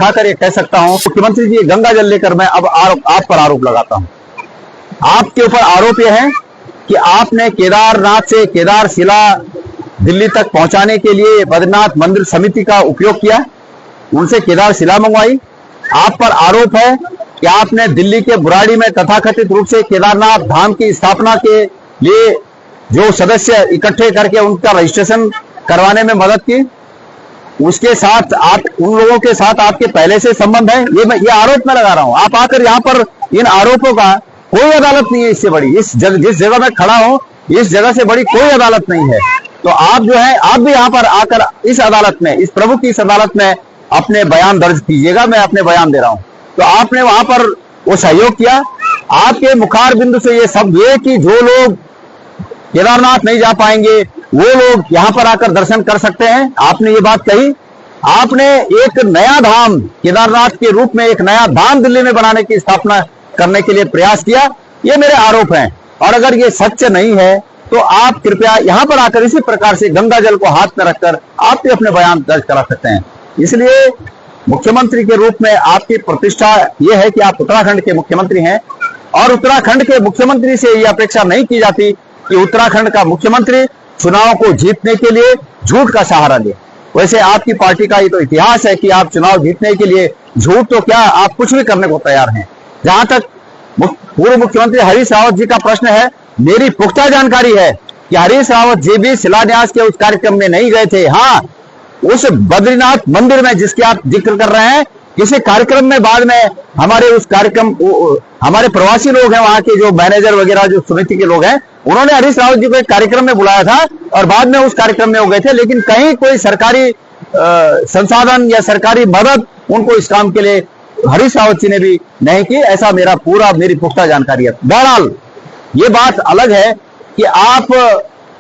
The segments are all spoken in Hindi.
खाकर ये कह सकता हूं, मुख्यमंत्री जी गंगा जल लेकर मैं अब आप पर आरोप लगाता हूं। आपके ऊपर आरोप यह है कि आपने केदारनाथ से केदार शिला दिल्ली तक पहुंचाने के लिए बद्रीनाथ मंदिर समिति का उपयोग किया, उनसे केदार शिला मंगवाई। आप पर आरोप है कि आपने दिल्ली के बुराड़ी में तथाकथित रूप से केदारनाथ धाम की स्थापना के लिए जो सदस्य इकट्ठे करके उनका रजिस्ट्रेशन करवाने में मदद की, उसके साथ आप उन लोगों के साथ आपके पहले से संबंध है। ये आरोप मैं लगा रहा हूं। आप आकर यहां पर इन आरोपों का कोई अदालत नहीं है इससे बड़ी। जिस जगह मैं खड़ा हूं, इस जगह से बड़ी कोई अदालत नहीं है। तो आप जो है, आप भी यहां पर आकर इस अदालत में, इस प्रभु की इस अदालत में अपने बयान दर्ज कीजिएगा। मैं अपने बयान दे रहा हूं। तो आपने वहां पर वो सहयोग किया। आपके मुखार बिंदु से ये शब्द हुए कि जो लोग केदारनाथ नहीं जा पाएंगे वो लोग यहां पर आकर दर्शन कर सकते हैं। आपने ये बात कही। आपने एक नया धाम केदारनाथ के रूप में एक नया धाम दिल्ली में बनाने की स्थापना करने के लिए प्रयास किया। ये मेरे आरोप हैं। और अगर ये सच नहीं है तो आप कृपया यहां पर आकर इसी प्रकार से गंगा जल को हाथ में रखकर आप भी अपने बयान दर्ज करा सकते हैं। इसलिए मुख्यमंत्री के रूप में आपकी प्रतिष्ठा यह है कि आप उत्तराखंड के मुख्यमंत्री हैं, और उत्तराखंड के मुख्यमंत्री से यह अपेक्षा नहीं की जाती कि उत्तराखंड का मुख्यमंत्री चुनाव को जीतने के लिए झूठ का सहारा ले। वैसे आपकी पार्टी का ये तो इतिहास है कि आप चुनाव जीतने के लिए झूठ तो क्या, आप कुछ भी करने को तैयार हैं। जहां तक पूर्व मुख्यमंत्री हरीश रावत जी का प्रश्न है, मेरी पुख्ता जानकारी है कि हरीश रावत जी भी शिलान्यास के उस कार्यक्रम में नहीं गए थे। हाँ, उस बद्रीनाथ मंदिर में जिसके आप जिक्र कर रहे हैं, किसी कार्यक्रम में बाद में हमारे उस कार्यक्रम, हमारे प्रवासी लोग हैं वहां के जो मैनेजर वगैरह जो समिति के लोग हैं, उन्होंने हरीश रावत जी को एक कार्यक्रम में बुलाया था और बाद में उस कार्यक्रम में हो गए थे। लेकिन कहीं कोई सरकारी संसाधन या सरकारी मदद उनको इस काम के लिए हरीश रावत जी ने भी नहीं की, ऐसा मेरी पुख्ता जानकारी है। बहरहाल ये बात अलग है कि आप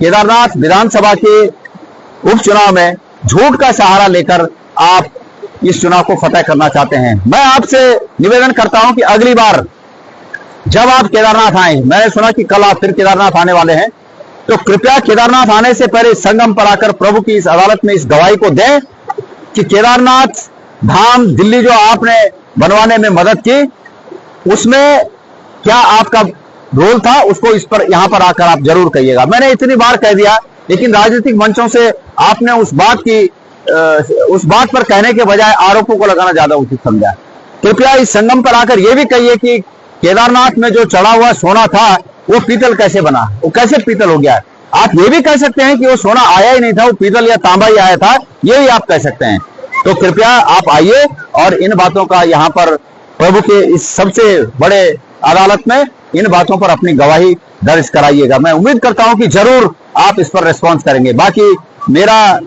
केदारनाथ विधानसभा के उपचुनाव में झूठ का सहारा लेकर आप इस चुनाव को फतेह करना चाहते हैं। मैं आपसे निवेदन करता हूं कि अगली बार जब आप केदारनाथ आए, मैंने सुना कि कल आप फिर केदारनाथ आने वाले हैं, तो कृपया केदारनाथ आने से पहले संगम पर आकर प्रभु की इस अदालत में इस गवाही को दें कि केदारनाथ धाम दिल्ली जो आपने बनवाने में मदद की, उसमें क्या आपका रोल था, उसको इस पर यहां पर आकर आप जरूर कहिएगा। मैंने इतनी बार कह दिया, लेकिन राजनीतिक मंचों से आपने उस बात पर कहने के बजाय आरोपों को लगाना ज्यादा उचित समझा। कृपया इस संगम पर आकर यह भी कहिए कि केदारनाथ में जो चढ़ा हुआ सोना था वो पीतल कैसे बना, वो कैसे पीतल हो गया। आप ये भी कह सकते हैं कि वो सोना आया ही नहीं था, वो पीतल या तांबा ही आया था, ये भी आप कह सकते हैं। तो कृपया आप आइए और इन बातों का यहाँ पर प्रभु के इस सबसे बड़े अदालत में इन बातों पर अपनी गवाही दर्ज कराइएगा। मैं उम्मीद करता हूं कि जरूर आप इस पर रेस्पॉन्स करेंगे। बाकी मेरा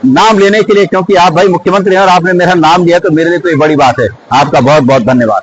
नाम लेने के लिए, क्योंकि आप भाई मुख्यमंत्री हैं और आपने मेरा नाम लिया, तो मेरे लिए तो ये बड़ी बात है। आपका बहुत बहुत धन्यवाद।